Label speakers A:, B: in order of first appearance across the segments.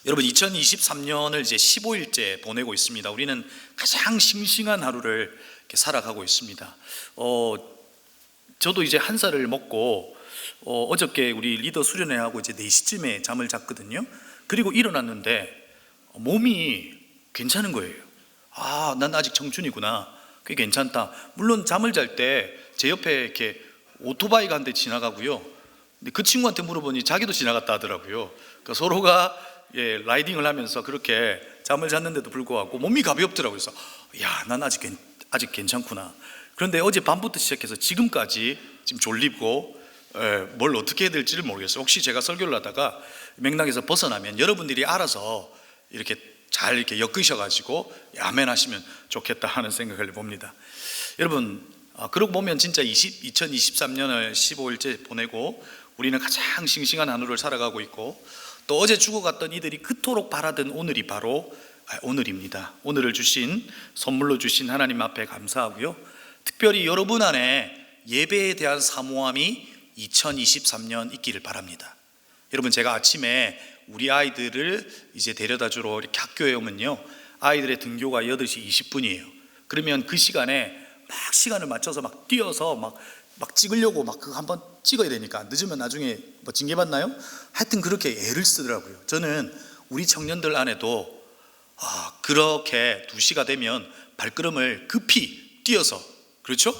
A: 여러분 2023년을 이제 15일째 보내고 있습니다. 우리는 가장 싱싱한 하루를 이렇게 살아가고 있습니다. 저도 이제 한 살을 먹고 어저께 우리 리더 수련회하고 이제 4시쯤에 잠을 잤거든요. 그리고 일어났는데 몸이 괜찮은 거예요. 난 아직 청춘이구나. 그게 괜찮다. 물론 잠을 잘 때 제 옆에 이렇게 오토바이가 한 대 지나가고요. 근데 그 친구한테 물어보니 자기도 지나갔다 하더라고요. 그러니까 서로가 라이딩을 하면서 그렇게 잠을 잤는데도 불구하고 몸이 가볍더라고요. 그래서 난 아직 괜찮구나. 그런데 어제 밤부터 시작해서 지금까지 지금 졸리고 뭘 어떻게 해야 될지를 모르겠어요. 혹시 제가 설교를 하다가 맥락에서 벗어나면 여러분들이 알아서 이렇게 잘 이렇게 엮으셔가지고 아멘 하시면 좋겠다 하는 생각을 해봅니다. 여러분 그러고 보면 진짜 2023년을 15일째 보내고 우리는 가장 싱싱한 하루를 살아가고 있고, 또 어제 죽어갔던 이들이 그토록 바라던 오늘이 바로 오늘입니다. 오늘을 선물로 주신 하나님 앞에 감사하고요. 특별히 여러분 안에 예배에 대한 사모함이 2023년 있기를 바랍니다. 여러분, 제가 아침에 우리 아이들을 이제 데려다 주러 이렇게 학교에 오면요, 아이들의 등교가 8시 20분이에요 그러면 그 시간에 막 시간을 맞춰서 막 뛰어서 막 찍으려고 그거 한번 찍어야 되니까 늦으면 나중에 징계받나요? 하여튼 그렇게 애를 쓰더라고요. 저는 우리 청년들 안에도 그렇게 2시가 되면 발걸음을 급히 뛰어서, 그렇죠?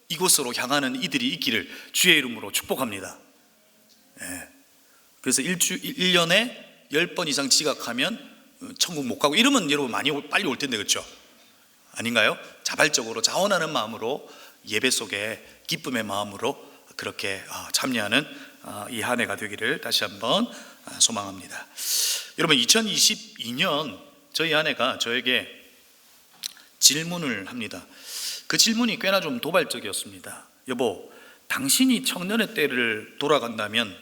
A: 이곳으로 향하는 이들이 있기를 주의 이름으로 축복합니다. 그래서 1년에 10번 이상 지각하면 천국 못 가고 이러면 여러분 많이 빨리 올 텐데, 그렇죠? 아닌가요? 자발적으로 자원하는 마음으로 예배 속에 기쁨의 마음으로 그렇게 참여하는 이 한 해가 되기를 다시 한번 소망합니다. 여러분, 2022년 저희 아내가 저에게 질문을 합니다. 그 질문이 꽤나 좀 도발적이었습니다. 여보, 당신이 청년의 때를 돌아간다면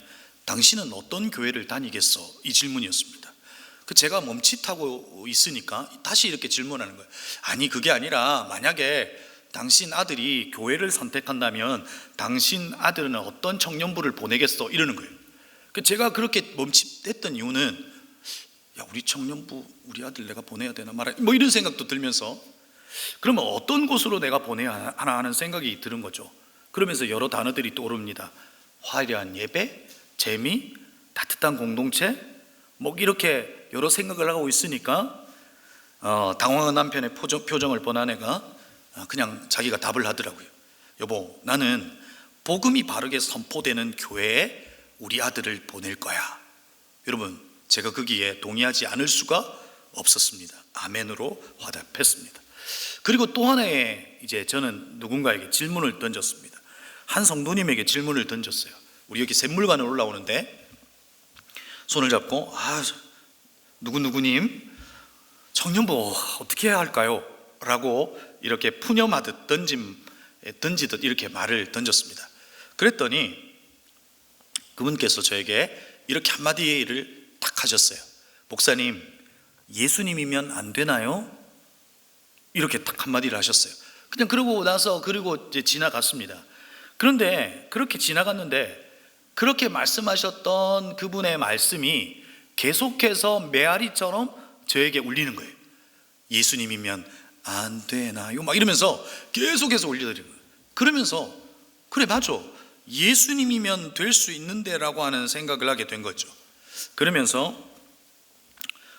A: 당신은 어떤 교회를 다니겠어? 이 질문이었습니다. 제가 멈칫하고 있으니까 다시 이렇게 질문하는 거예요. 아니, 그게 아니라 만약에 당신 아들이 교회를 선택한다면 당신 아들은 어떤 청년부를 보내겠어? 이러는 거예요. 제가 그렇게 멈칫했던 이유는 우리 청년부, 우리 아들 내가 보내야 되나 말아야, 이런 생각도 들면서 그러면 어떤 곳으로 내가 보내야 하나 하는 생각이 드는 거죠. 그러면서 여러 단어들이 떠오릅니다. 화려한 예배, 재미, 따뜻한 공동체, 이렇게 여러 생각을 하고 있으니까 당황한 남편의 표정을 본 아내가 그냥 자기가 답을 하더라고요. 여보, 나는 복음이 바르게 선포되는 교회에 우리 아들을 보낼 거야. 여러분, 제가 거기에 동의하지 않을 수가 없었습니다. 아멘으로 화답했습니다. 그리고 또 하나의 저는 누군가에게 질문을 던졌습니다. 한 성도님에게 질문을 던졌어요. 우리 여기 샘물관에 올라오는데 손을 잡고 누구님 청년부 어떻게 해야 할까요? 라고 이렇게 푸념하듯 던지듯 이렇게 말을 던졌습니다. 그랬더니 그분께서 저에게 이렇게 한마디를 딱 하셨어요. 목사님, 예수님이면 안 되나요? 이렇게 딱 한마디를 하셨어요. 그냥 그러고 나서 이제 지나갔습니다. 그런데 그렇게 지나갔는데 그렇게 말씀하셨던 그분의 말씀이 계속해서 메아리처럼 저에게 울리는 거예요. 예수님이면 안 되나요? 이러면서 계속해서 울려드리는 거예요. 그러면서 그래, 맞아, 예수님이면 될 수 있는데 라고 하는 생각을 하게 된 거죠. 그러면서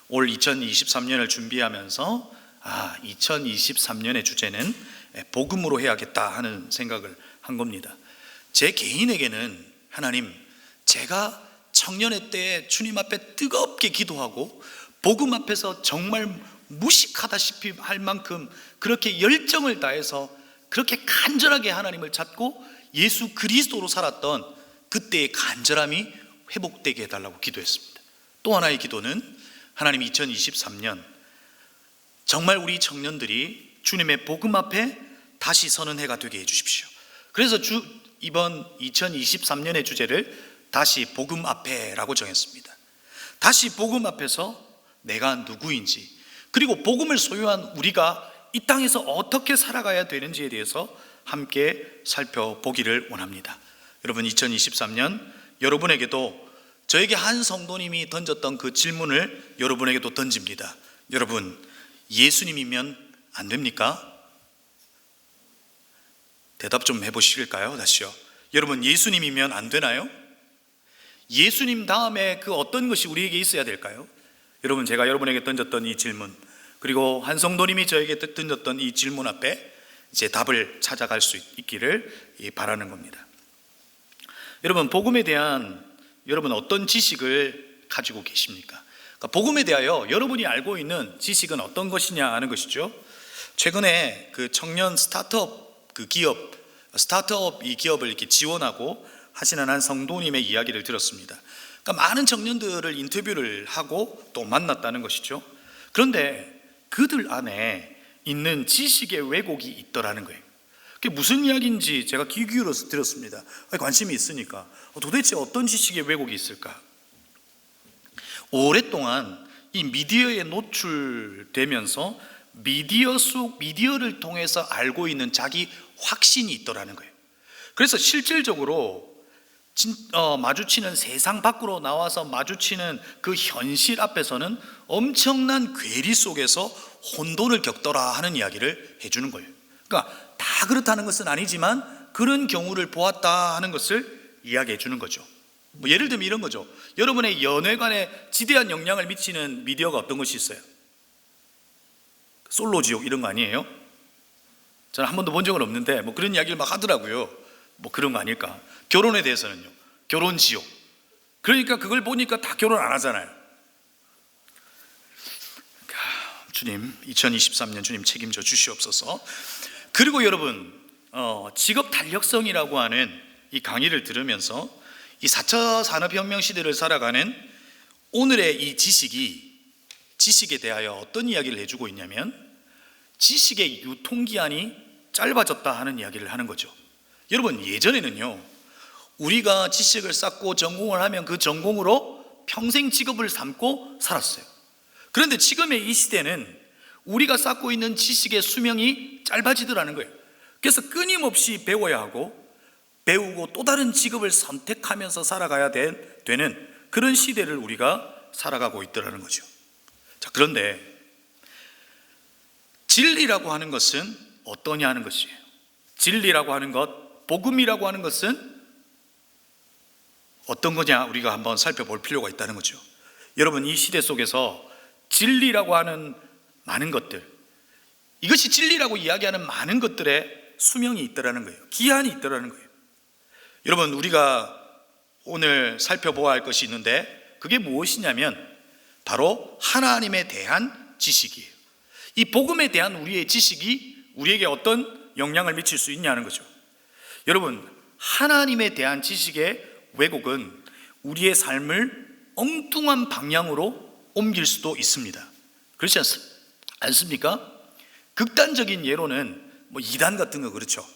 A: 올 2023년을 준비하면서 2023년의 주제는 복음으로 해야겠다 하는 생각을 한 겁니다. 제 개인에게는 하나님, 제가 청년의 때에 주님 앞에 뜨겁게 기도하고 복음 앞에서 정말 무식하다시피 할 만큼 그렇게 열정을 다해서 그렇게 간절하게 하나님을 찾고 예수 그리스도로 살았던 그때의 간절함이 회복되게 해달라고 기도했습니다. 또 하나의 기도는 하나님, 2023년 정말 우리 청년들이 주님의 복음 앞에 다시 서는 해가 되게 해주십시오. 그래서 이번 2023년의 주제를 다시 복음 앞에라고 정했습니다. 다시 복음 앞에서 내가 누구인지, 그리고 복음을 소유한 우리가 이 땅에서 어떻게 살아가야 되는지에 대해서 함께 살펴보기를 원합니다. 여러분, 2023년 여러분에게도 저에게 한 성도님이 던졌던 그 질문을 여러분에게도 던집니다. 여러분, 예수님이면 안 됩니까? 대답 좀 해보실까요? 다시요. 여러분, 예수님이면 안 되나요? 예수님 다음에 그 어떤 것이 우리에게 있어야 될까요? 여러분, 제가 여러분에게 던졌던 이 질문, 그리고 한 성도님이 저에게 던졌던 이 질문 앞에 이제 답을 찾아갈 수 있기를 바라는 겁니다. 여러분, 복음에 대한 여러분 어떤 지식을 가지고 계십니까? 그러니까 복음에 대하여 여러분이 알고 있는 지식은 어떤 것이냐 하는 것이죠. 최근에 그 청년 스타트업 이 기업을 이렇게 지원하고 하시는 한 성도님의 이야기를 들었습니다. 그러니까 많은 청년들을 인터뷰를 하고 또 만났다는 것이죠. 그런데 그들 안에 있는 지식의 왜곡이 있더라는 거예요. 그게 무슨 이야기인지 제가 귀 기울여서 들었습니다. 관심이 있으니까 도대체 어떤 지식의 왜곡이 있을까? 오랫동안 이 미디어에 노출되면서 미디어를 통해서 알고 있는 자기 확신이 있더라는 거예요. 그래서 실질적으로 마주치는 세상 밖으로 나와서 마주치는 그 현실 앞에서는 엄청난 괴리 속에서 혼돈을 겪더라 하는 이야기를 해주는 거예요. 그러니까 다 그렇다는 것은 아니지만 그런 경우를 보았다 하는 것을 이야기해 주는 거죠. 예를 들면 이런 거죠. 여러분의 연애관에 지대한 영향을 미치는 미디어가 어떤 것이 있어요? 솔로지옥 이런 거 아니에요? 저는 한 번도 본 적은 없는데 그런 이야기를 막 하더라고요. 그런 거 아닐까? 결혼에 대해서는요, 결혼지옥. 그러니까 그걸 보니까 다 결혼 안 하잖아요. 주님, 2023년 주님 책임져 주시옵소서. 그리고 여러분, 직업 탄력성이라고 하는 이 강의를 들으면서 이 4차 산업혁명 시대를 살아가는 오늘의 이 지식에 대하여 어떤 이야기를 해주고 있냐면 지식의 유통기한이 짧아졌다 하는 이야기를 하는 거죠. 여러분, 예전에는요, 우리가 지식을 쌓고 전공을 하면 그 전공으로 평생 직업을 삼고 살았어요. 그런데 지금의 이 시대는 우리가 쌓고 있는 지식의 수명이 짧아지더라는 거예요. 그래서 끊임없이 배워야 하고 배우고 또 다른 직업을 선택하면서 살아가야 되는 그런 시대를 우리가 살아가고 있더라는 거죠. 자, 그런데 진리라고 하는 것은 어떠냐 하는 것이에요. 진리라고 하는 것, 복음이라고 하는 것은 어떤 거냐 우리가 한번 살펴볼 필요가 있다는 거죠. 여러분, 이 시대 속에서 진리라고 하는 많은 것들, 이것이 진리라고 이야기하는 많은 것들의 수명이 있더라는 거예요. 기한이 있더라는 거예요. 여러분, 우리가 오늘 살펴보아야 할 것이 있는데 그게 무엇이냐면 바로 하나님에 대한 지식이에요. 이 복음에 대한 우리의 지식이 우리에게 어떤 영향을 미칠 수 있냐는 거죠. 여러분, 하나님에 대한 지식의 왜곡은 우리의 삶을 엉뚱한 방향으로 옮길 수도 있습니다. 그렇지 않습니까? 극단적인 예로는 이단 같은 거, 그렇죠?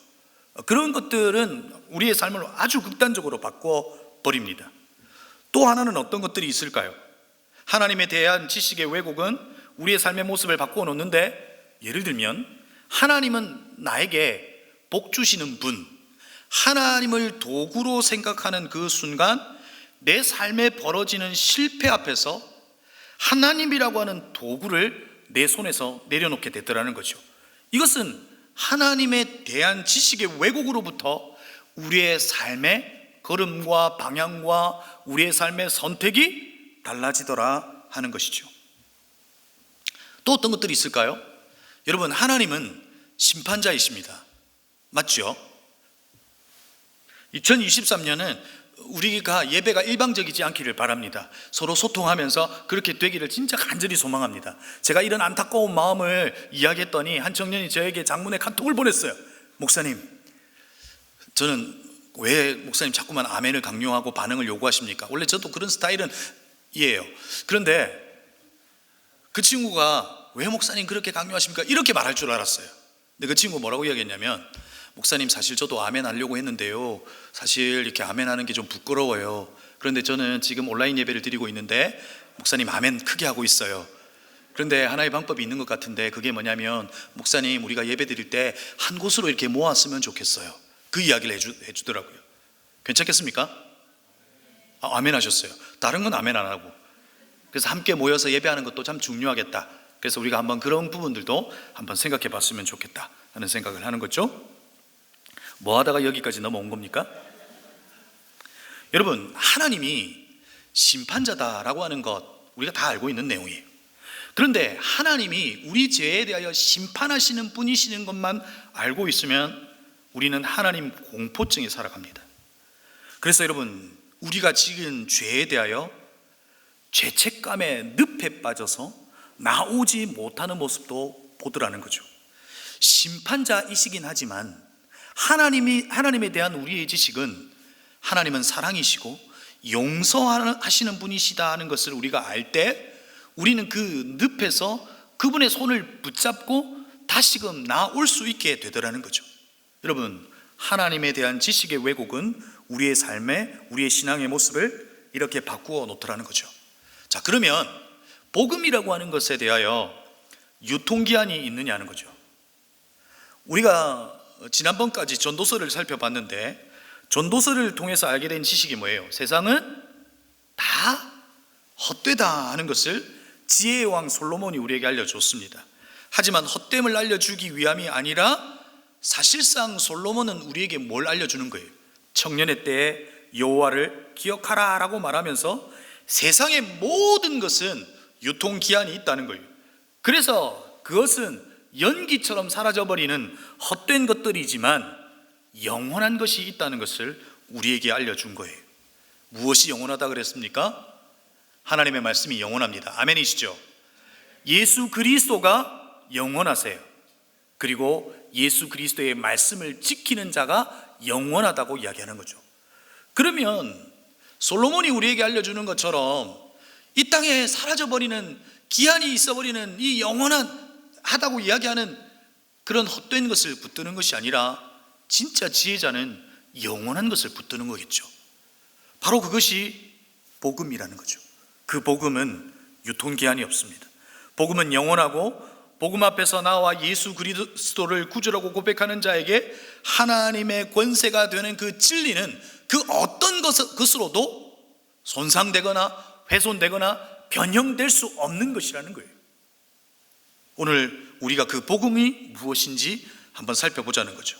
A: 그런 것들은 우리의 삶을 아주 극단적으로 바꿔버립니다. 또 하나는 어떤 것들이 있을까요? 하나님에 대한 지식의 왜곡은 우리의 삶의 모습을 바꾸어 놓는데, 예를 들면 하나님은 나에게 복 주시는 분, 하나님을 도구로 생각하는 그 순간 내 삶에 벌어지는 실패 앞에서 하나님이라고 하는 도구를 내 손에서 내려놓게 되더라는 거죠. 이것은 하나님에 대한 지식의 왜곡으로부터 우리의 삶의 걸음과 방향과 우리의 삶의 선택이 달라지더라 하는 것이죠. 또 어떤 것들이 있을까요? 여러분, 하나님은 심판자이십니다. 맞죠? 2023년은 우리가 예배가 일방적이지 않기를 바랍니다. 서로 소통하면서 그렇게 되기를 진짜 간절히 소망합니다. 제가 이런 안타까운 마음을 이야기했더니 한 청년이 저에게 장문의 카톡을 보냈어요. 목사님, 저는 왜 목사님 자꾸만 아멘을 강요하고 반응을 요구하십니까? 원래 저도 그런 스타일은 이에요. 그런데 그 친구가 왜 목사님 그렇게 강요하십니까? 이렇게 말할 줄 알았어요. 근데 그 친구가 뭐라고 이야기했냐면, 목사님, 사실 저도 아멘 하려고 했는데요, 사실 이렇게 아멘 하는 게 좀 부끄러워요. 그런데 저는 지금 온라인 예배를 드리고 있는데 목사님 아멘 크게 하고 있어요. 그런데 하나의 방법이 있는 것 같은데 그게 뭐냐면, 목사님, 우리가 예배 드릴 때 한 곳으로 이렇게 모았으면 좋겠어요. 그 이야기를 해주더라고요. 괜찮겠습니까? 아멘 하셨어요. 다른 건 아멘 안 하고. 그래서 함께 모여서 예배하는 것도 참 중요하겠다. 그래서 우리가 한번 그런 부분들도 한번 생각해 봤으면 좋겠다 하는 생각을 하는 거죠. 뭐 하다가 여기까지 넘어온 겁니까? 여러분, 하나님이 심판자다라고 하는 것 우리가 다 알고 있는 내용이에요. 그런데 하나님이 우리 죄에 대하여 심판하시는 분이시는 것만 알고 있으면 우리는 하나님 공포증에 살아갑니다. 그래서 여러분, 우리가 지은 죄에 대하여 죄책감의 늪에 빠져서 나오지 못하는 모습도 보더라는 거죠. 심판자이시긴 하지만 하나님에 대한 우리의 지식은 하나님은 사랑이시고 용서하시는 분이시다 하는 것을 우리가 알 때 우리는 그 늪에서 그분의 손을 붙잡고 다시금 나올 수 있게 되더라는 거죠. 여러분, 하나님에 대한 지식의 왜곡은 우리의 삶에, 우리의 신앙의 모습을 이렇게 바꾸어 놓더라는 거죠. 자, 그러면 복음이라고 하는 것에 대하여 유통기한이 있느냐는 거죠. 우리가 지난번까지 전도서를 살펴봤는데 전도서를 통해서 알게 된 지식이 뭐예요? 세상은 다 헛되다 하는 것을 지혜의 왕 솔로몬이 우리에게 알려줬습니다. 하지만 헛됨을 알려주기 위함이 아니라 사실상 솔로몬은 우리에게 뭘 알려주는 거예요? 청년의 때에 여호와를 기억하라 라고 말하면서 세상의 모든 것은 유통기한이 있다는 거예요. 그래서 그것은 연기처럼 사라져버리는 헛된 것들이지만 영원한 것이 있다는 것을 우리에게 알려준 거예요. 무엇이 영원하다 그랬습니까? 하나님의 말씀이 영원합니다. 아멘이시죠? 예수 그리스도가 영원하세요. 그리고 예수 그리스도의 말씀을 지키는 자가 영원하다고 이야기하는 거죠. 그러면 솔로몬이 우리에게 알려주는 것처럼 이 땅에 사라져버리는 기한이 있어버리는 이 영원하다고 이야기하는 그런 헛된 것을 붙드는 것이 아니라 진짜 지혜자는 영원한 것을 붙드는 거겠죠. 바로 그것이 복음이라는 거죠. 그 복음은 유통기한이 없습니다. 복음은 영원하고 복음 앞에서 나와 예수 그리스도를 구주라고 고백하는 자에게 하나님의 권세가 되는 그 진리는 그 어떤 것으로도 손상되거나 훼손되거나 변형될 수 없는 것이라는 거예요. 오늘 우리가 그 복음이 무엇인지 한번 살펴보자는 거죠.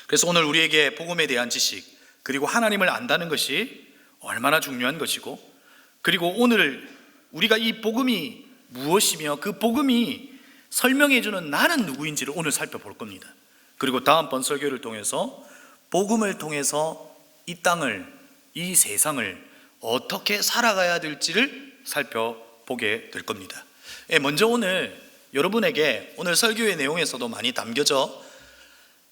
A: 그래서 오늘 우리에게 복음에 대한 지식 그리고 하나님을 안다는 것이 얼마나 중요한 것이고, 그리고 오늘 우리가 이 복음이 무엇이며 그 복음이 설명해주는 나는 누구인지를 오늘 살펴볼 겁니다. 그리고 다음번 설교를 통해서 복음을 통해서 이 땅을, 이 세상을 어떻게 살아가야 될지를 살펴보게 될 겁니다. 먼저 오늘 여러분에게 오늘 설교의 내용에서도 많이 담겨져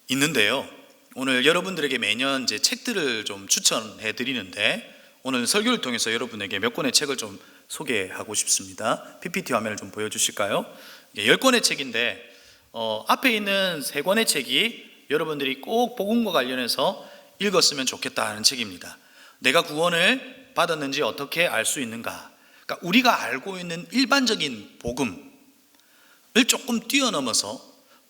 A: 있는데요, 오늘 여러분들에게 매년 제 책들을 좀 추천해 드리는데 오늘 설교를 통해서 여러분에게 몇 권의 책을 좀 소개하고 싶습니다. PPT 화면을 좀 보여주실까요? 10권의 책인데 앞에 있는 3권의 책이 여러분들이 꼭 복음과 관련해서 읽었으면 좋겠다 하는 책입니다. 내가 구원을 받았는지 어떻게 알 수 있는가? 그러니까 우리가 알고 있는 일반적인 복음을 조금 뛰어넘어서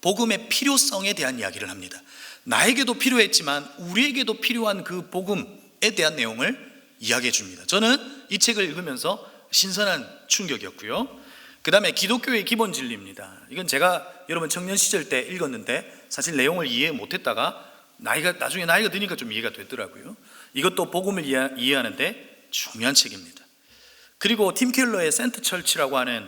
A: 복음의 필요성에 대한 이야기를 합니다. 나에게도 필요했지만 우리에게도 필요한 그 복음에 대한 내용을 이야기해 줍니다. 저는 이 책을 읽으면서 신선한 충격이었고요. 그 다음에 기독교의 기본 진리입니다. 이건 제가 여러분 청년 시절 때 읽었는데 사실 내용을 이해 못했다가 나중에 나이가 드니까 좀 이해가 되더라고요. 이것도 복음을 이해하는데 중요한 책입니다. 그리고 팀 켈러의 센트 철치라고 하는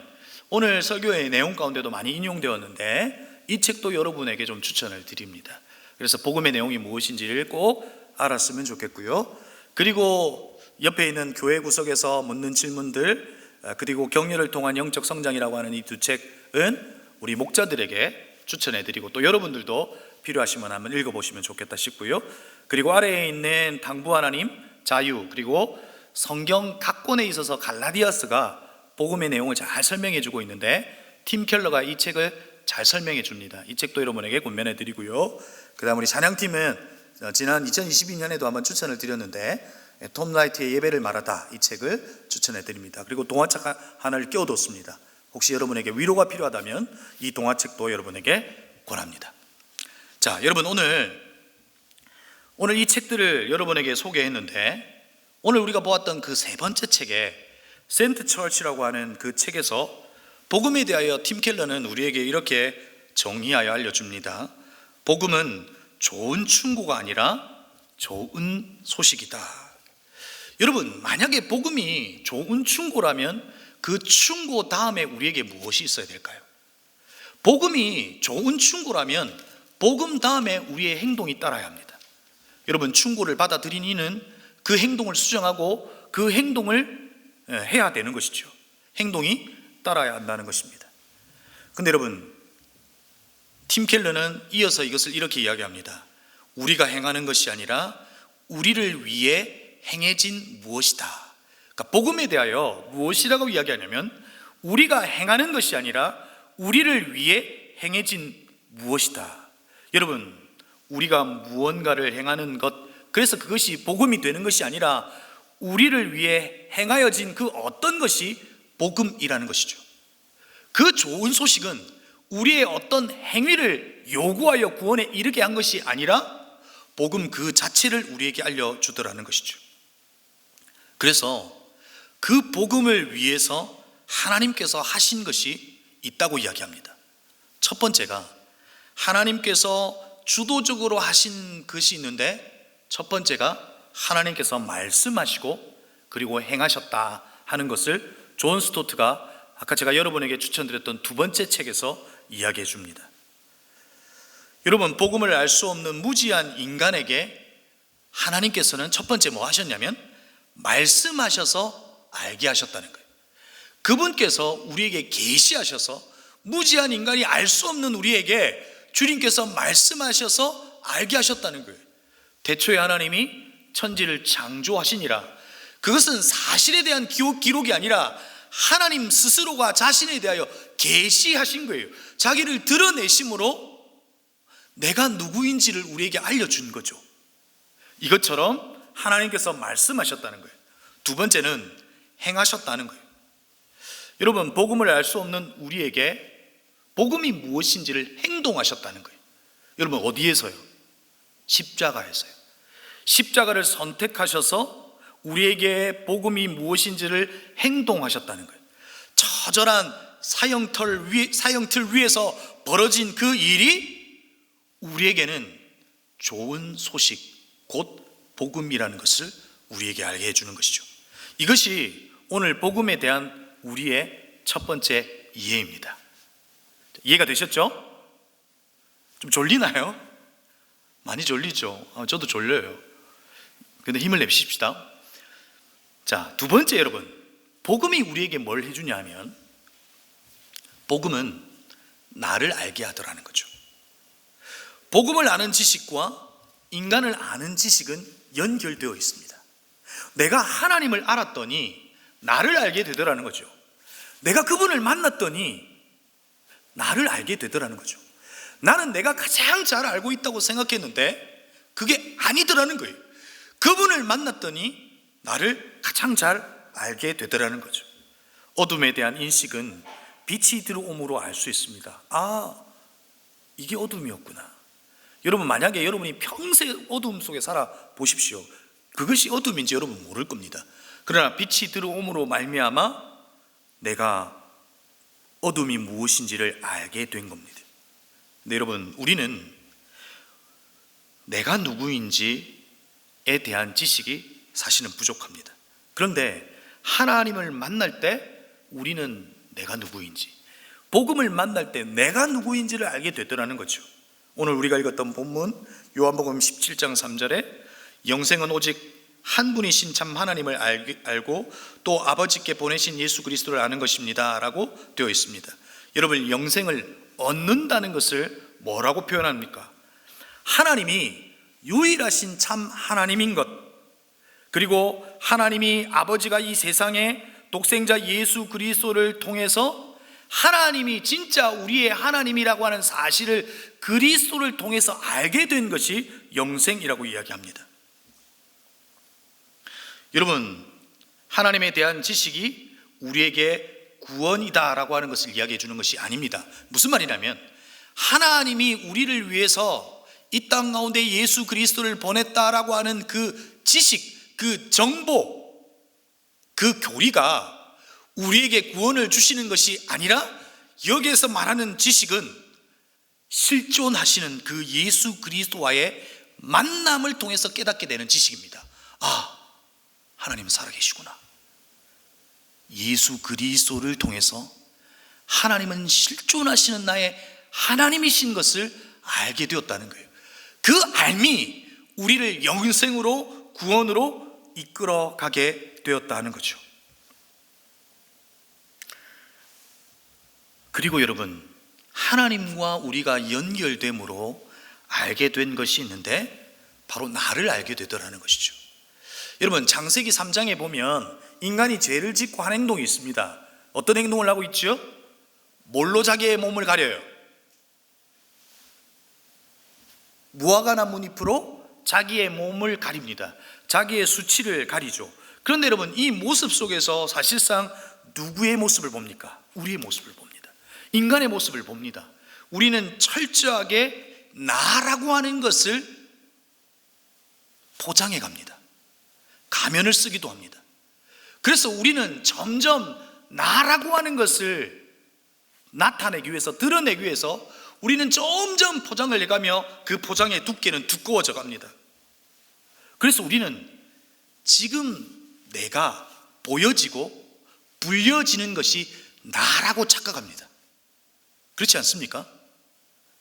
A: 오늘 설교의 내용 가운데도 많이 인용되었는데 이 책도 여러분에게 좀 추천을 드립니다. 그래서 복음의 내용이 무엇인지를 꼭 알았으면 좋겠고요. 그리고 옆에 있는 교회 구석에서 묻는 질문들, 그리고 격려를 통한 영적 성장이라고 하는 이 두 책은 우리 목자들에게 추천해드리고 또 여러분들도 필요하시면 한번 읽어보시면 좋겠다 싶고요. 그리고 아래에 있는 당부 하나님, 자유, 그리고 성경 각 권에 있어서 갈라디아스가 복음의 내용을 잘 설명해주고 있는데 팀 켈러가 이 책을 잘 설명해 줍니다. 이 책도 여러분에게 권면해 드리고요. 그 다음 우리 찬양팀은 지난 2022년에도 한번 추천을 드렸는데 톰 라이트의 예배를 말하다, 이 책을 추천해 드립니다. 그리고 동화책 하나를 끼워뒀습니다. 혹시 여러분에게 위로가 필요하다면 이 동화책도 여러분에게 권합니다. 자, 여러분 오늘 이 책들을 여러분에게 소개했는데 오늘 우리가 보았던 그 세 번째 책에 센트 처치라고 하는 그 책에서 복음에 대하여 팀 켈러는 우리에게 이렇게 정의하여 알려줍니다. 복음은 좋은 충고가 아니라 좋은 소식이다. 여러분, 만약에 복음이 좋은 충고라면 그 충고 다음에 우리에게 무엇이 있어야 될까요? 복음이 좋은 충고라면 복음 다음에 우리의 행동이 따라야 합니다. 여러분, 충고를 받아들인 이는 그 행동을 수정하고 그 행동을 해야 되는 것이죠. 행동이 따라야 한다는 것입니다. 근데 여러분, 팀 켈러는 이어서 이것을 이렇게 이야기합니다. 우리가 행하는 것이 아니라 우리를 위해 행해진 무엇이다. 그러니까 복음에 대하여 무엇이라고 이야기하냐면 우리가 행하는 것이 아니라 우리를 위해 행해진 무엇이다. 여러분, 우리가 무언가를 행하는 것, 그래서 그것이 복음이 되는 것이 아니라 우리를 위해 행하여진 그 어떤 것이 복음이라는 것이죠. 그 좋은 소식은 우리의 어떤 행위를 요구하여 구원에 이르게 한 것이 아니라 복음 그 자체를 우리에게 알려주더라는 것이죠. 그래서 그 복음을 위해서 하나님께서 하신 것이 있다고 이야기합니다. 첫 번째가 하나님께서 주도적으로 하신 것이 있는데, 첫 번째가 하나님께서 말씀하시고 그리고 행하셨다 하는 것을 존 스토트가 아까 제가 여러분에게 추천드렸던 두 번째 책에서 이야기해 줍니다. 여러분, 복음을 알 수 없는 무지한 인간에게 하나님께서는 첫 번째 뭐 하셨냐면 말씀하셔서 알게 하셨다는 거예요. 그분께서 우리에게 계시하셔서 무지한 인간이 알 수 없는 우리에게 주님께서 말씀하셔서 알게 하셨다는 거예요. 태초에 하나님이 천지를 창조하시니라. 그것은 사실에 대한 기록이 아니라 하나님 스스로가 자신에 대하여 계시하신 거예요. 자기를 드러내심으로 내가 누구인지를 우리에게 알려준 거죠. 이것처럼 하나님께서 말씀하셨다는 거예요. 두 번째는 행하셨다는 거예요. 여러분, 복음을 알 수 없는 우리에게 복음이 무엇인지를 행동하셨다는 거예요. 여러분, 어디에서요? 십자가에서요. 십자가를 선택하셔서 우리에게 복음이 무엇인지를 행동하셨다는 거예요. 처절한 사형틀 위에서 벌어진 그 일이 우리에게는 좋은 소식, 곧 복음이라는 것을 우리에게 알게 해주는 것이죠. 이것이 오늘 복음에 대한 우리의 첫 번째 이해입니다. 이해가 되셨죠? 좀 졸리나요? 많이 졸리죠? 저도 졸려요. 근데 힘을 내십시다. 자, 두 번째, 여러분, 복음이 우리에게 뭘 해주냐 하면 복음은 나를 알게 하더라는 거죠. 복음을 아는 지식과 인간을 아는 지식은 연결되어 있습니다. 내가 하나님을 알았더니 나를 알게 되더라는 거죠. 내가 그분을 만났더니 나를 알게 되더라는 거죠. 나는 내가 가장 잘 알고 있다고 생각했는데 그게 아니더라는 거예요. 그분을 만났더니 나를 가장 잘 알게 되더라는 거죠. 어둠에 대한 인식은 빛이 들어옴으로 알 수 있습니다. 아, 이게 어둠이었구나. 여러분, 만약에 여러분이 평생 어둠 속에 살아 보십시오. 그것이 어둠인지 여러분 모를 겁니다. 그러나 빛이 들어옴으로 말미암아 내가 어둠이 무엇인지를 알게 된 겁니다. 근데 여러분, 우리는 내가 누구인지에 대한 지식이 사실은 부족합니다. 그런데 하나님을 만날 때 우리는 내가 누구인지, 복음을 만날 때 내가 누구인지를 알게 되더라는 거죠. 오늘 우리가 읽었던 본문 요한복음 17장 3절에 영생은 오직 한 분이신 참 하나님을 알고 또 아버지께 보내신 예수 그리스도를 아는 것입니다 라고 되어 있습니다. 여러분, 영생을 얻는다는 것을 뭐라고 표현합니까? 하나님이 유일하신 참 하나님인 것, 그리고 하나님이 아버지가 이 세상에 독생자 예수 그리스도를 통해서 하나님이 진짜 우리의 하나님이라고 하는 사실을 그리스도를 통해서 알게 된 것이 영생이라고 이야기합니다. 여러분, 하나님에 대한 지식이 우리에게 구원이다라고 하는 것을 이야기해 주는 것이 아닙니다. 무슨 말이냐면 하나님이 우리를 위해서 이 땅 가운데 예수 그리스도를 보냈다라고 하는 그 지식, 그 정보, 그 교리가 우리에게 구원을 주시는 것이 아니라 여기에서 말하는 지식은 실존하시는 그 예수 그리스도와의 만남을 통해서 깨닫게 되는 지식입니다. 아, 하나님은 살아계시구나. 예수 그리스도를 통해서 하나님은 실존하시는 나의 하나님이신 것을 알게 되었다는 거예요. 그 알미 우리를 영생으로, 구원으로 이끌어가게 되었다는 거죠. 그리고 여러분, 하나님과 우리가 연결됨으로 알게 된 것이 있는데 바로 나를 알게 되더라는 것이죠. 여러분, 창세기 3장에 보면 인간이 죄를 짓고 한 행동이 있습니다. 어떤 행동을 하고 있죠? 뭘로 자기의 몸을 가려요? 무화과 나뭇잎으로 자기의 몸을 가립니다. 자기의 수치를 가리죠. 그런데 여러분, 이 모습 속에서 사실상 누구의 모습을 봅니까? 우리의 모습을 봅니다. 인간의 모습을 봅니다. 우리는 철저하게 나라고 하는 것을 포장해 갑니다. 가면을 쓰기도 합니다. 그래서 우리는 점점 나라고 하는 것을 나타내기 위해서, 드러내기 위해서 우리는 점점 포장을 해가며 그 포장의 두께는 두꺼워져 갑니다. 그래서 우리는 지금 내가 보여지고 불려지는 것이 나라고 착각합니다. 그렇지 않습니까?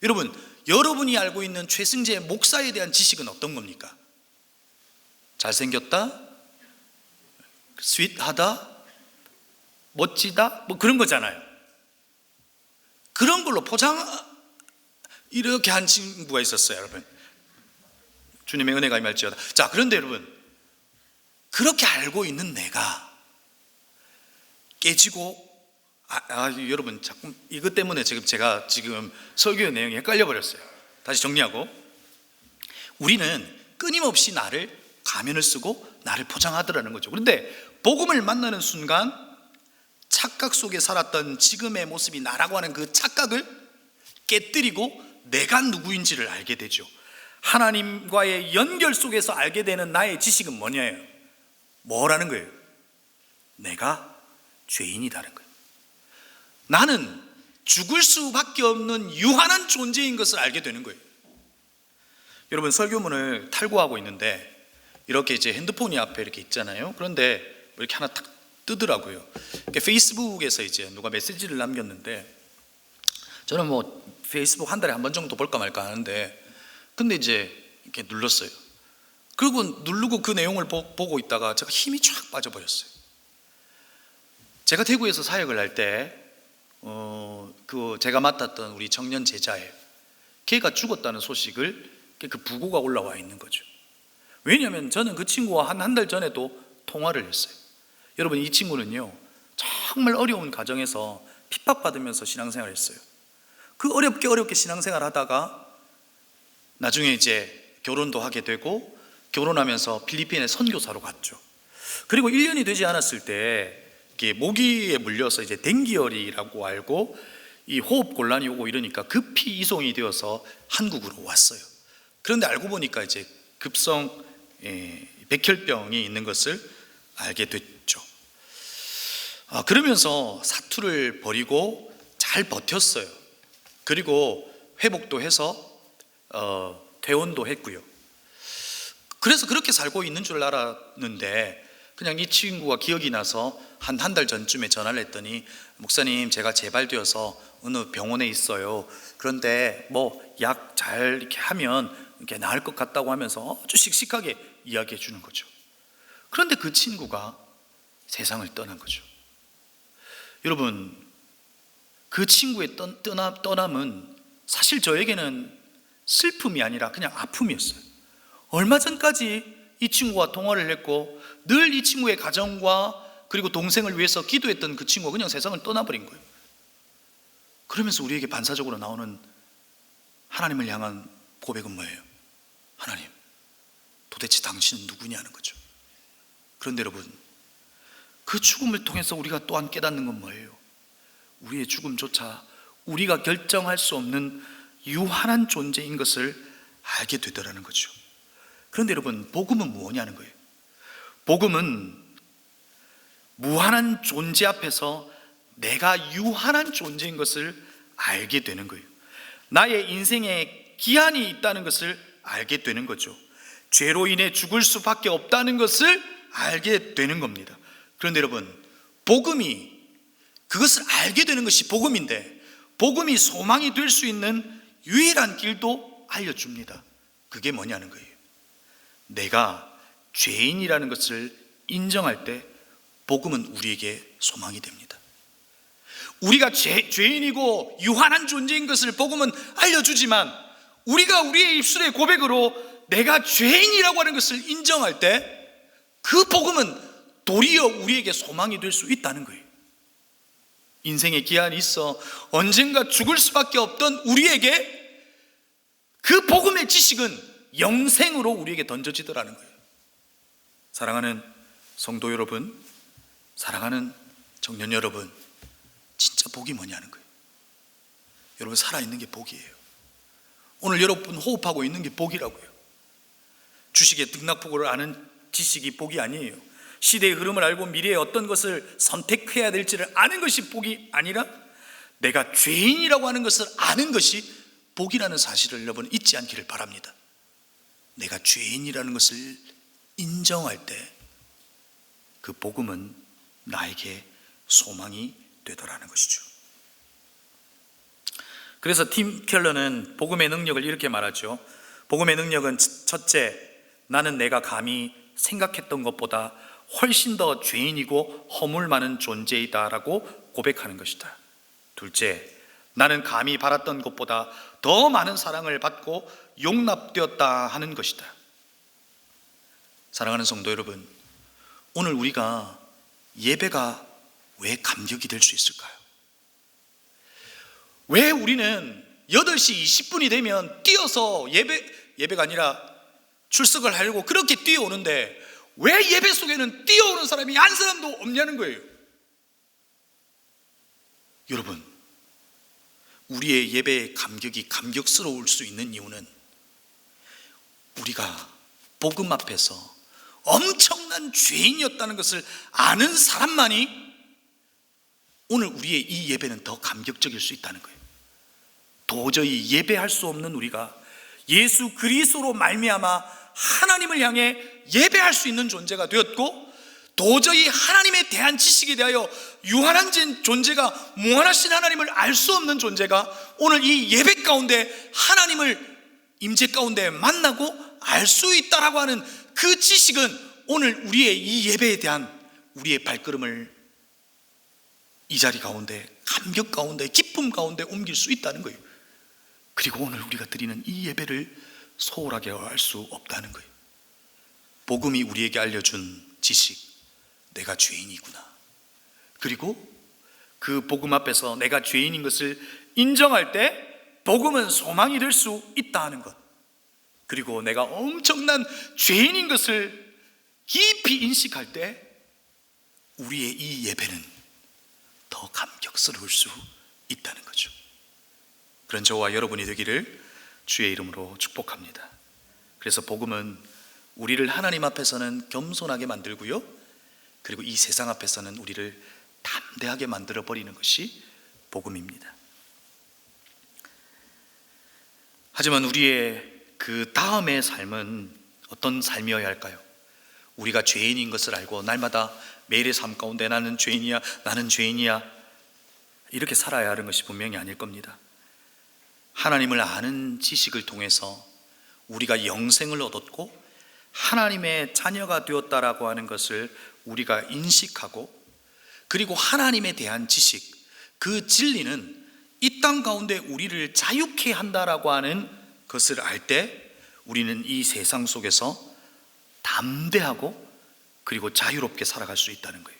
A: 여러분, 여러분이 알고 있는 최승재 목사에 대한 지식은 어떤 겁니까? 잘생겼다, 스윗하다, 멋지다, 뭐 그런 거잖아요. 그런 걸로 포장 이렇게 한 친구가 있었어요, 여러분. 주님의 은혜가 임할지어다. 자, 그런데 여러분, 그렇게 알고 있는 내가 깨지고, 여러분, 자꾸 이것 때문에 제가 지금 설교의 내용이 헷갈려 버렸어요. 다시 정리하고, 우리는 끊임없이 나를 가면을 쓰고 나를 포장하더라는 거죠. 그런데 복음을 만나는 순간 착각 속에 살았던 지금의 모습이 나라고 하는 그 착각을 깨뜨리고 내가 누구인지를 알게 되죠. 하나님과의 연결 속에서 알게 되는 나의 지식은 뭐냐예요? 뭐라는 거예요? 내가 죄인이라는 거예요. 나는 죽을 수밖에 없는 유한한 존재인 것을 알게 되는 거예요. 여러분, 설교문을 탈구하고 있는데 이렇게 이제 핸드폰이 앞에 이렇게 있잖아요. 그런데 이렇게 하나 탁 뜨더라고요. 페이스북에서 이제 누가 메시지를 남겼는데, 저는 뭐 페이스북 한 달에 한 번 정도 볼까 말까 하는데, 근데 이제 이렇게 눌렀어요. 그리고 누르고 그 내용을 보고 있다가 제가 힘이 쫙 빠져버렸어요. 제가 대구에서 사역을 할 때 그 제가 맡았던 우리 청년 제자예요. 걔가 죽었다는 소식을, 그 부고가 올라와 있는 거죠. 왜냐하면 저는 그 친구와 한 달 전에도 통화를 했어요. 여러분, 이 친구는요 정말 어려운 가정에서 핍박받으면서 신앙생활을 했어요. 그 어렵게 신앙생활 하다가 나중에 이제 결혼도 하게 되고, 결혼하면서 필리핀에 선교사로 갔죠. 그리고 1년이 되지 않았을 때 모기에 물려서 이제 댕기열이라고 알고 이 호흡 곤란이 오고 이러니까 급히 이송이 되어서 한국으로 왔어요. 그런데 알고 보니까 이제 급성 백혈병이 있는 것을 알게 됐죠. 그러면서 사투를 벌이고 잘 버텼어요. 그리고 회복도 해서 퇴원도 했고요. 그래서 그렇게 살고 있는 줄 알았는데, 그냥 이 친구가 기억이 나서 한 달 전쯤에 전화를 했더니, 목사님, 제가 재발되어서 어느 병원에 있어요. 그런데 뭐 약 잘 이렇게 하면 이렇게 나을 것 같다고 하면서 아주 씩씩하게 이야기해 주는 거죠. 그런데 그 친구가 세상을 떠난 거죠. 여러분, 그 친구의 떠남은 사실 저에게는 슬픔이 아니라 그냥 아픔이었어요. 얼마 전까지 이 친구와 통화를 했고 늘 이 친구의 가정과 그리고 동생을 위해서 기도했던 그 친구가 그냥 세상을 떠나버린 거예요. 그러면서 우리에게 반사적으로 나오는 하나님을 향한 고백은 뭐예요? 하나님, 도대체 당신은 누구냐는 거죠. 그런데 여러분, 그 죽음을 통해서 우리가 또한 깨닫는 건 뭐예요? 우리의 죽음조차 우리가 결정할 수 없는 유한한 존재인 것을 알게 되더라는 거죠. 그런데 여러분, 복음은 뭐냐는 거예요. 복음은 무한한 존재 앞에서 내가 유한한 존재인 것을 알게 되는 거예요. 나의 인생에 기한이 있다는 것을 알게 되는 거죠. 죄로 인해 죽을 수밖에 없다는 것을 알게 되는 겁니다. 그런데 여러분, 복음이, 그것을 알게 되는 것이 복음인데, 복음이 소망이 될 수 있는 유일한 길도 알려줍니다. 그게 뭐냐는 거예요. 내가 죄인이라는 것을 인정할 때 복음은 우리에게 소망이 됩니다. 우리가 죄인이고 유한한 존재인 것을 복음은 알려주지만, 우리가 우리의 입술의 고백으로 내가 죄인이라고 하는 것을 인정할 때 그 복음은 도리어 우리에게 소망이 될 수 있다는 거예요. 인생의 기한이 있어 언젠가 죽을 수밖에 없던 우리에게 그 복음의 지식은 영생으로 우리에게 던져지더라는 거예요. 사랑하는 성도 여러분, 사랑하는 청년 여러분, 진짜 복이 뭐냐는 거예요. 여러분, 살아있는 게 복이에요. 오늘 여러분 호흡하고 있는 게 복이라고요. 주식의 등락폭을 아는 지식이 복이 아니에요. 시대의 흐름을 알고 미래의 어떤 것을 선택해야 될지를 아는 것이 복이 아니라 내가 죄인이라고 하는 것을 아는 것이 복이라는 사실을 여러분 잊지 않기를 바랍니다. 내가 죄인이라는 것을 인정할 때 그 복음은 나에게 소망이 되더라는 것이죠. 그래서 팀 켈러는 복음의 능력을 이렇게 말하죠. 복음의 능력은 첫째, 나는 내가 감히 생각했던 것보다 훨씬 더 죄인이고 허물 많은 존재이다 라고 고백하는 것이다. 둘째, 나는 감히 바랐던 것보다 더 많은 사랑을 받고 용납되었다 하는 것이다. 사랑하는 성도 여러분, 오늘 우리가 예배가 왜 감격이 될 수 있을까요? 왜 우리는 8시 20분이 되면 뛰어서 예배가 아니라 출석을 하려고 그렇게 뛰어오는데 왜 예배 속에는 뛰어오는 사람이 한 사람도 없냐는 거예요. 여러분, 우리의 예배의 감격이 감격스러울 수 있는 이유는 우리가 복음 앞에서 엄청난 죄인이었다는 것을 아는 사람만이 오늘 우리의 이 예배는 더 감격적일 수 있다는 거예요. 도저히 예배할 수 없는 우리가 예수 그리스도로 말미암아 하나님을 향해 예배할 수 있는 존재가 되었고, 도저히 하나님에 대한 지식에 대하여 유한한 존재가 무한하신 하나님을 알 수 없는 존재가 오늘 이 예배 가운데 하나님을 임재 가운데 만나고 알 수 있다라고 하는 그 지식은 오늘 우리의 이 예배에 대한 우리의 발걸음을 이 자리 가운데 감격 가운데 기쁨 가운데 옮길 수 있다는 거예요. 그리고 오늘 우리가 드리는 이 예배를 소홀하게 할 수 없다는 거예요. 복음이 우리에게 알려준 지식, 내가 죄인이구나. 그리고 그 복음 앞에서 내가 죄인인 것을 인정할 때 복음은 소망이 될 수 있다 하는 것, 그리고 내가 엄청난 죄인인 것을 깊이 인식할 때 우리의 이 예배는 더 감격스러울 수 있다는 거죠. 그런 저와 여러분이 되기를 주의 이름으로 축복합니다. 그래서 복음은 우리를 하나님 앞에서는 겸손하게 만들고요, 그리고 이 세상 앞에서는 우리를 담대하게 만들어 버리는 것이 복음입니다. 하지만 우리의 그 다음의 삶은 어떤 삶이어야 할까요? 우리가 죄인인 것을 알고 날마다 매일의 삶 가운데 나는 죄인이야, 나는 죄인이야 이렇게 살아야 하는 것이 분명히 아닐 겁니다. 하나님을 아는 지식을 통해서 우리가 영생을 얻었고 하나님의 자녀가 되었다라고 하는 것을 우리가 인식하고, 그리고 하나님에 대한 지식, 그 진리는 이 땅 가운데 우리를 자유케 한다라고 하는 것을 알 때 우리는 이 세상 속에서 담대하고 그리고 자유롭게 살아갈 수 있다는 거예요.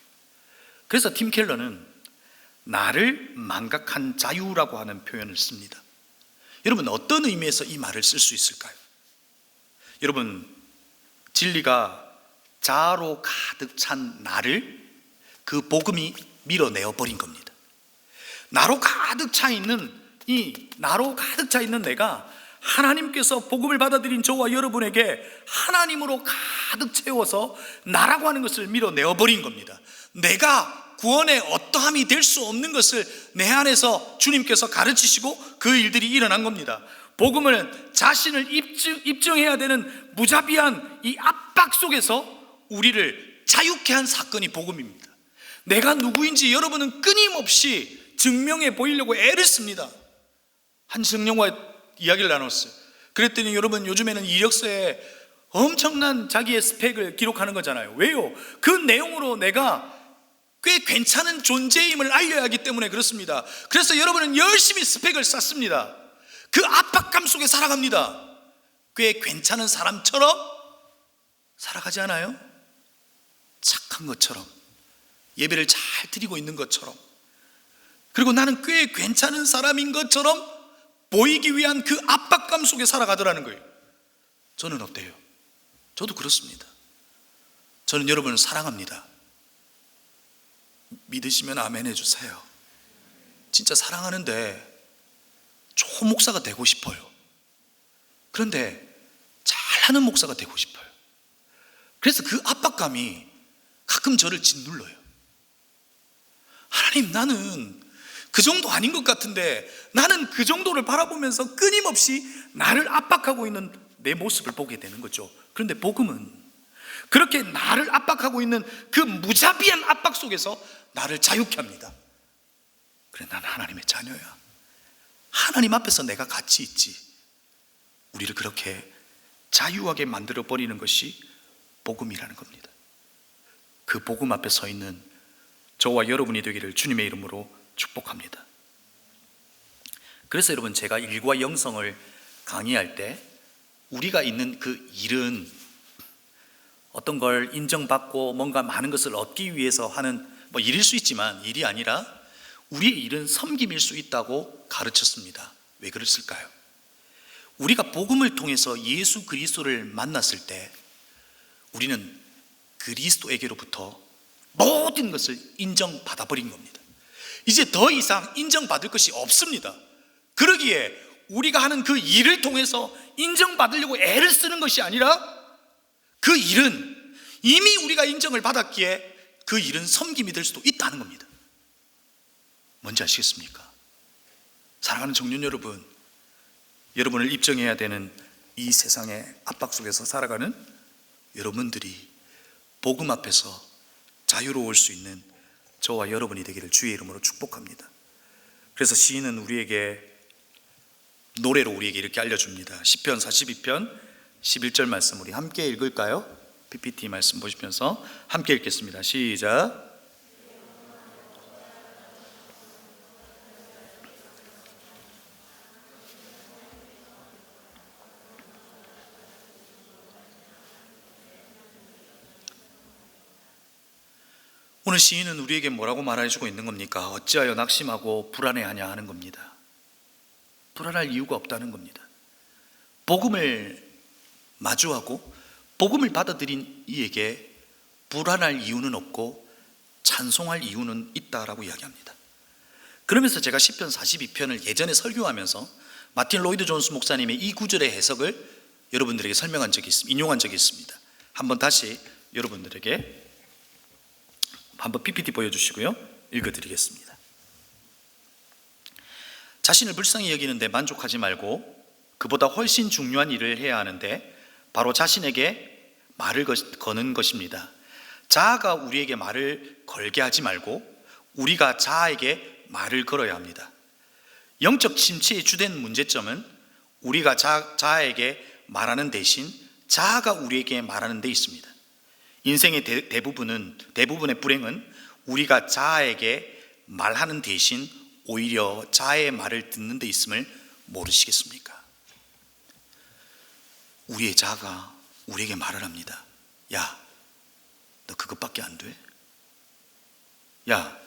A: 그래서 팀 켈러는 나를 망각한 자유라고 하는 표현을 씁니다. 여러분, 어떤 의미에서 이 말을 쓸 수 있을까요? 여러분, 진리가 자아로 가득 찬 나를 그 복음이 밀어내어 버린 겁니다. 나로 가득 차 있는 내가 하나님께서 복음을 받아들인 저와 여러분에게 하나님으로 가득 채워서 나라고 하는 것을 밀어내어 버린 겁니다. 내가 구원의 어떠함이 될 수 없는 것을 내 안에서 주님께서 가르치시고 그 일들이 일어난 겁니다. 복음을 자신을 입증해야 되는 무자비한 이 압박 속에서 우리를 자유케 한 사건이 복음입니다. 내가 누구인지 여러분은 끊임없이 증명해 보이려고 애를 씁니다. 한 청년과 이야기를 나눴어요. 그랬더니 여러분, 요즘에는 이력서에 엄청난 자기의 스펙을 기록하는 거잖아요. 왜요? 그 내용으로 내가 꽤 괜찮은 존재임을 알려야 하기 때문에 그렇습니다. 그래서 여러분은 열심히 스펙을 쌓습니다. 그 압박감 속에 살아갑니다. 꽤 괜찮은 사람처럼 살아가지 않아요? 착한 것처럼, 예배를 잘 드리고 있는 것처럼, 그리고 나는 꽤 괜찮은 사람인 것처럼 보이기 위한 그 압박감 속에 살아가더라는 거예요. 저는 어때요? 저도 그렇습니다. 저는 여러분을 사랑합니다. 믿으시면 아멘 해주세요. 진짜 사랑하는데 좋은 목사가 되고 싶어요. 그런데 잘하는 목사가 되고 싶어요. 그래서 그 압박감이 가끔 저를 짓눌러요. 하나님, 나는 그 정도 아닌 것 같은데, 나는 그 정도를 바라보면서 끊임없이 나를 압박하고 있는 내 모습을 보게 되는 거죠. 그런데 복음은 그렇게 나를 압박하고 있는 그 무자비한 압박 속에서 나를 자유케 합니다. 그래, 난 하나님의 자녀야. 하나님 앞에서 내가 가치 있지. 우리를 그렇게 자유하게 만들어 버리는 것이 복음이라는 겁니다. 그 복음 앞에 서 있는 저와 여러분이 되기를 주님의 이름으로 축복합니다. 그래서 여러분, 제가 일과 영성을 강의할 때 우리가 있는 그 일은 어떤 걸 인정받고 뭔가 많은 것을 얻기 위해서 하는 일일 수 있지만, 일이 아니라 우리의 일은 섬김일 수 있다고 가르쳤습니다. 왜 그랬을까요? 우리가 복음을 통해서 예수 그리스도를 만났을 때 우리는 그리스도에게로부터 모든 것을 인정받아 버린 겁니다. 이제 더 이상 인정받을 것이 없습니다. 그러기에 우리가 하는 그 일을 통해서 인정받으려고 애를 쓰는 것이 아니라, 그 일은 이미 우리가 인정을 받았기에 그 일은 섬김이 될 수도 있다는 겁니다. 뭔지 아시겠습니까? 사랑하는 청년 여러분, 여러분을 입증해야 되는 이 세상의 압박 속에서 살아가는 여러분들이 복음 앞에서 자유로울 수 있는 저와 여러분이 되기를 주의 이름으로 축복합니다. 그래서 시인은 우리에게 노래로 우리에게 이렇게 알려줍니다. 시편 42편 11절 말씀 우리 함께 읽을까요? PPT 말씀 보시면서 함께 읽겠습니다. 시작. 오늘 시인은 우리에게 뭐라고 말해주고 있는 겁니까? 어찌하여 낙심하고 불안해하냐 하는 겁니다. 불안할 이유가 없다는 겁니다. 복음을 마주하고 복음을 받아들인 이에게 불안할 이유는 없고 찬송할 이유는 있다라고 이야기합니다. 그러면서 제가 시편 42편을 예전에 설교하면서 마틴 로이드 존스 목사님의 이 구절의 해석을 여러분들에게 설명한 적이 있습니다. 인용한 적이 있습니다. 한번 다시 여러분들에게 한번 PPT 보여주시고요, 읽어드리겠습니다. 자신을 불쌍히 여기는데 만족하지 말고 그보다 훨씬 중요한 일을 해야 하는데 바로 자신에게 말을 거는 것입니다. 자아가 우리에게 말을 걸게 하지 말고 우리가 자아에게 말을 걸어야 합니다. 영적 침체의 주된 문제점은 우리가 자아에게 말하는 대신 자아가 우리에게 말하는 데 있습니다. 인생의 대부분의 불행은 우리가 자아에게 말하는 대신 오히려 자아의 말을 듣는 데 있음을 모르시겠습니까? 우리의 자아가 우리에게 말을 합니다. 야, 너 그것밖에 안 돼? 야,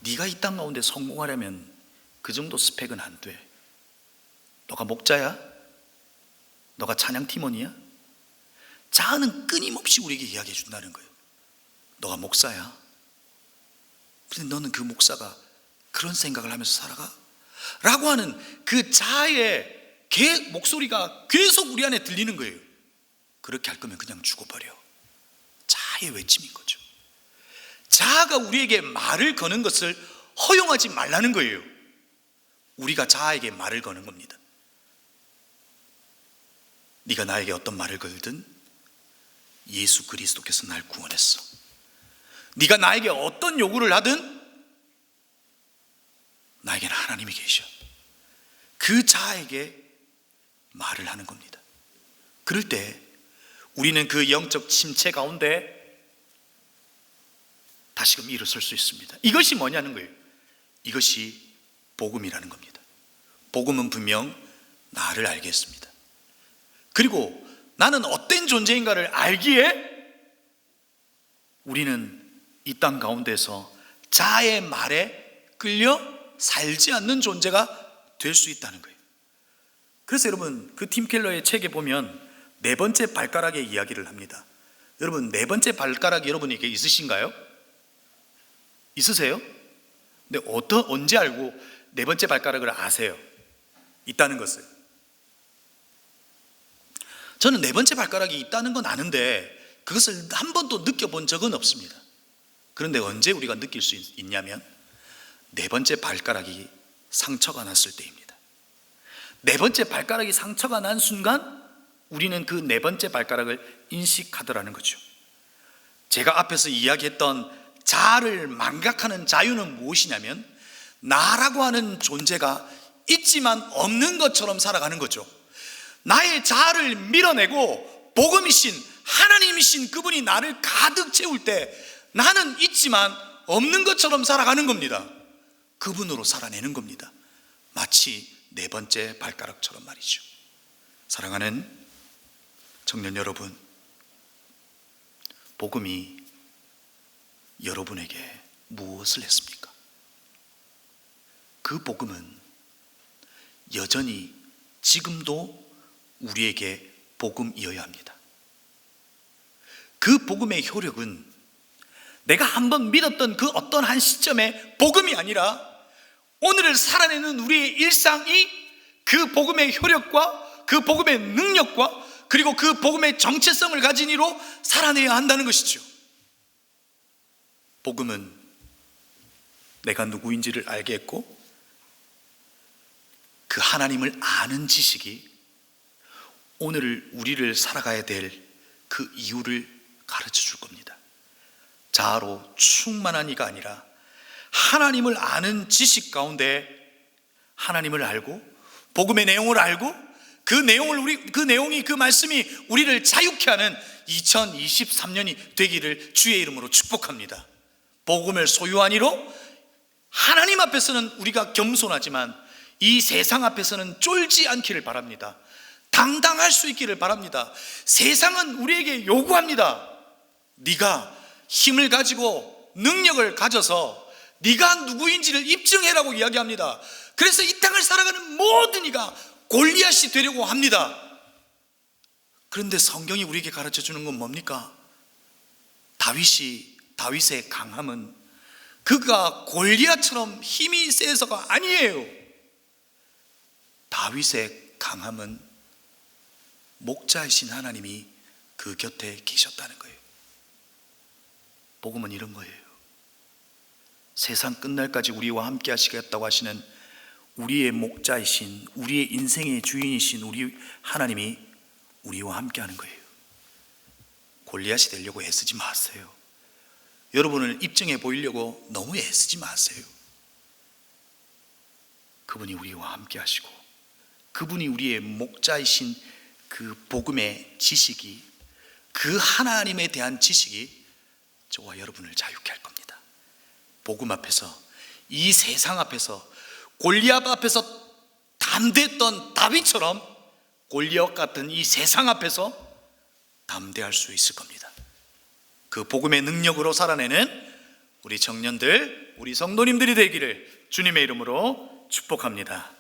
A: 네가 이 땅 가운데 성공하려면 그 정도 스펙은 안 돼. 너가 목자야? 너가 찬양 팀원이야? 자아는 끊임없이 우리에게 이야기해 준다는 거예요. 너가 목사야. 그런데 너는 그 목사가 그런 생각을 하면서 살아가? 라고 하는 그 자아의 걔 목소리가 계속 우리 안에 들리는 거예요. 그렇게 할 거면 그냥 죽어버려. 자아의 외침인 거죠. 자아가 우리에게 말을 거는 것을 허용하지 말라는 거예요. 우리가 자아에게 말을 거는 겁니다. 네가 나에게 어떤 말을 걸든 예수 그리스도께서 날 구원했어. 네가 나에게 어떤 요구를 하든 나에게는 하나님이 계셔. 그 자아에게 말을 하는 겁니다. 그럴 때 우리는 그 영적 침체 가운데 다시금 일어설 수 있습니다. 이것이 뭐냐는 거예요. 이것이 복음이라는 겁니다. 복음은 분명 나를 알게 했습니다. 그리고 나는 어떤 존재인가를 알기에 우리는 이 땅 가운데서 자아의 말에 끌려 살지 않는 존재가 될 수 있다는 거예요. 그래서 여러분, 그 팀 켈러의 책에 보면 네 번째 발가락의 이야기를 합니다. 여러분, 네 번째 발가락이 여러분에게 있으신가요? 있으세요? 근데 언제 알고 네 번째 발가락을 아세요? 있다는 것을. 저는 네 번째 발가락이 있다는 건 아는데 그것을 한 번도 느껴본 적은 없습니다. 그런데 언제 우리가 느낄 수 있냐면 네 번째 발가락이 상처가 났을 때입니다. 네 번째 발가락이 상처가 난 순간 우리는 그 네 번째 발가락을 인식하더라는 거죠. 제가 앞에서 이야기했던 자아를 망각하는 자유는 무엇이냐면 나라고 하는 존재가 있지만 없는 것처럼 살아가는 거죠. 나의 자아를 밀어내고 복음이신 하나님이신 그분이 나를 가득 채울 때 나는 있지만 없는 것처럼 살아가는 겁니다. 그분으로 살아내는 겁니다. 마치 네 번째 발가락처럼 말이죠. 사랑하는 청년 여러분, 복음이 여러분에게 무엇을 했습니까? 그 복음은 여전히 지금도 우리에게 복음이어야 합니다. 그 복음의 효력은 내가 한번 믿었던 그 어떤 한 시점의 복음이 아니라 오늘을 살아내는 우리의 일상이 그 복음의 효력과 그 복음의 능력과 그리고 그 복음의 정체성을 가진 이로 살아내야 한다는 것이죠. 복음은 내가 누구인지를 알게 했고 그 하나님을 아는 지식이 오늘 우리를 살아가야 될 그 이유를 가르쳐 줄 겁니다. 자아로 충만한 이가 아니라 하나님을 아는 지식 가운데 하나님을 알고 복음의 내용을 알고 그 내용이 그 말씀이 우리를 자유케 하는 2023년이 되기를 주의 이름으로 축복합니다. 복음을 소유한 이로 하나님 앞에서는 우리가 겸손하지만 이 세상 앞에서는 쫄지 않기를 바랍니다. 당당할 수 있기를 바랍니다. 세상은 우리에게 요구합니다. 네가 힘을 가지고 능력을 가져서 네가 누구인지를 입증해라고 이야기합니다. 그래서 이 땅을 살아가는 모든 이가 골리앗이 되려고 합니다. 그런데 성경이 우리에게 가르쳐 주는 건 뭡니까? 다윗의 강함은 그가 골리앗처럼 힘이 세서가 아니에요. 다윗의 강함은 목자이신 하나님이 그 곁에 계셨다는 거예요. 복음은 이런 거예요. 세상 끝날까지 우리와 함께 하시겠다고 하시는 우리의 목자이신, 우리의 인생의 주인이신 우리 하나님이 우리와 함께 하는 거예요. 골리앗이 되려고 애쓰지 마세요. 여러분을 입증해 보이려고 너무 애쓰지 마세요. 그분이 우리와 함께 하시고 그분이 우리의 목자이신 그 복음의 지식이, 그 하나님에 대한 지식이 저와 여러분을 자유케 할 겁니다. 복음 앞에서, 이 세상 앞에서, 골리앗 앞에서 담대했던 다윗처럼 골리앗 같은 이 세상 앞에서 담대할 수 있을 겁니다. 그 복음의 능력으로 살아내는 우리 청년들, 우리 성도님들이 되기를 주님의 이름으로 축복합니다.